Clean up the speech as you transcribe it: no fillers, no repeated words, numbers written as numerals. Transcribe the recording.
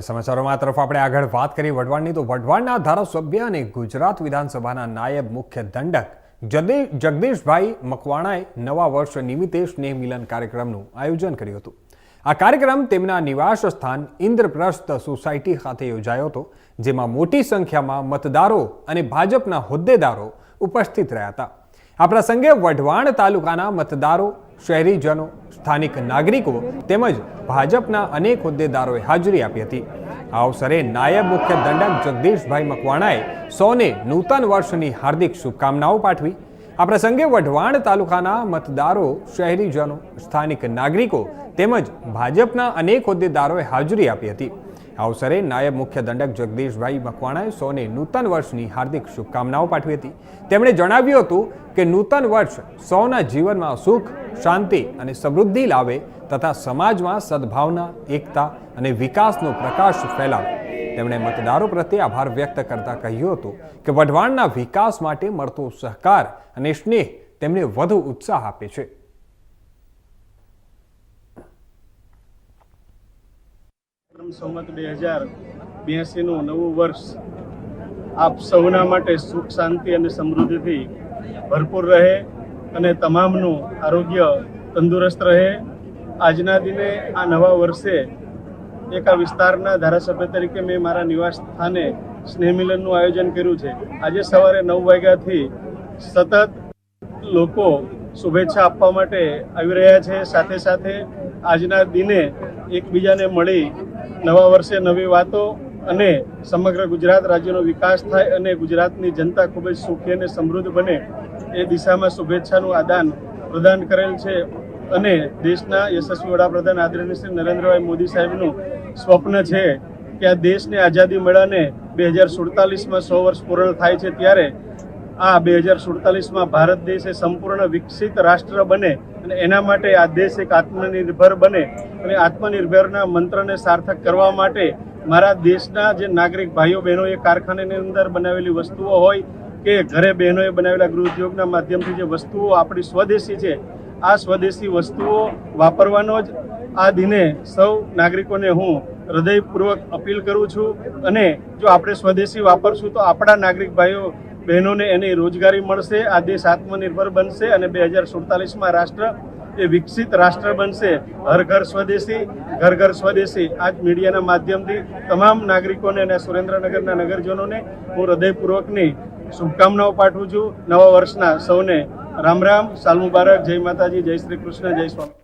સમાચારોમાં તરફ આપણે આગળ વાત કરી વઢવાણની તો વઢવાણના ધારાસભ્ય અને ગુજરાત વિધાનસભાના નાયબ મુખ્ય દંડક જગદીશભાઈ મકવાણાએ નવા વર્ષ નિમિત્તે સ્નેહ મિલન કાર્યક્રમનું આયોજન કર્યું હતું। આ કાર્યક્રમ તેમના નિવાસ સ્થાન ઇન્દ્રપ્રસ્થ સોસાયટી ખાતે યોજાયો હતો, જેમાં મોટી સંખ્યામાં મતદારો અને ભાજપના હોદ્દેદારો ઉપસ્થિત રહ્યા હતા। આ પ્રસંગે વઢવાણ તાલુકાના મતદારો, શહેરીજનો, સ્થાનિક નાગરિકો તેમજ ભાજપના અનેક હોદ્દેદારોએ હાજરી આપી હતી। આ અવસરે નાયબ મુખ્ય દંડક જગદીશભાઈ મકવાણાએ સૌને નૂતન વર્ષની હાર્દિક શુભકામનાઓ પાઠવી। આ પ્રસંગે વઢવાણ તાલુકાના મતદારો, શહેરીજનો, સ્થાનિક નાગરિકો તેમજ ભાજપના અનેક હોદ્દેદારોએ હાજરી આપી હતી। આ અવસરે નાયબ મુખ્ય દંડક જગદીશભાઈ મકવાણાએ સૌને નૂતન વર્ષની હાર્દિક શુભકામનાઓ પાઠવી હતી। તેમણે જણાવ્યું હતું કે નૂતન વર્ષ સૌના જીવનમાં સુખ, શાંતિ અને સમૃદ્ધિ લાવે તથા સમાજમાં સદભાવના, એકતા અને વિકાસનો પ્રકાશ ફેલાવે। તેમણે મતદારો પ્રત્યે આભાર વ્યક્ત કરતા કહ્યું હતું કે વઢવાણના વિકાસ માટે મળતો સહકાર અને સ્નેહ તેમને વધુ ઉત્સાહ આપે છે। સંમત 2082નું નવું વર્ષ આપ સૌના માટે સુખ, શાંતિ અને સમૃદ્ધિથી ભરપૂર રહે અને તમામનું આરોગ્ય તંદુરસ્ત રહે। આજના દિને આ નવા વર્ષે એક આ વિસ્તારના ધારાસભ્ય તરીકે મેં મારા નિવાસ સ્થાને સ્નેહ મિલનનું આયોજન કર્યું છે। આજે સવારે 9 વાગ્યાથી સતત લોકો શુભેચ્છા આપવા માટે આવી રહ્યા છે। સાથે સાથે આજના દિને એકબીજાને મળી નવા વર્ષે નવી વાતો અને સમગ્ર ગુજરાત રાજ્યનો વિકાસ થાય અને ગુજરાતની જનતા ખૂબ જ સુખી અને સમૃદ્ધ બને એ દિશામાં શુભેચ્છાનું આદાન પ્રદાન કરેલ છે। અને દેશના યશસ્વી વડાપ્રધાન આદરણીય શ્રી નરેન્દ્રભાઈ મોદી સાહેબનું સ્વપ્ન છે કે આ દેશને આઝાદી મળ્યાને 2047માં 100 વર્ષ પૂર્ણ થાય છે, ત્યારે આ 2047માં ભારત દેશ એ સંપૂર્ણ વિકસિત રાષ્ટ્ર બને અને એના માટે આ દેશ એક આત્મનિર્ભર બને અને આત્મનિર્ભરના મંત્રને સાર્થક કરવા માટે મારા દેશના જે નાગરિક ભાઈઓ બહેનોએ કારખાનાની અંદર બનાવેલી વસ્તુઓ હોય કે ઘરે બહેનોએ બનાવેલા ગૃહ ઉદ્યોગના માધ્યમથી જે વસ્તુઓ આપણી સ્વદેશી છે, આ સ્વદેશી વસ્તુઓ વાપરવાનો જ આ દિને સૌ નાગરિકોને હું હૃદયપૂર્વક અપીલ કરું છું। અને જો આપણે સ્વદેશી વાપરશું તો આપણા નાગરિક ભાઈઓ બહેનોને એની રોજગારી મળશે, આ દેશ આત્મનિર્ભર બનશે અને 2047માં રાષ્ટ્ર એ વિકસિત રાષ્ટ્ર બનશે। હર ઘર સ્વદેશી, ઘર ઘર સ્વદેશી આજ મીડિયાના માધ્યમથી તમામ નાગરિકોને અને સુરેન્દ્રનગરના નગરજનોને હું હૃદયપૂર્વકની શુભકામનાઓ પાઠવું છું। નવા વર્ષના સૌને રામ રામ, સાલ મુબારક, જય માતાજી, જય શ્રી કૃષ્ણ, જય સ્વામી।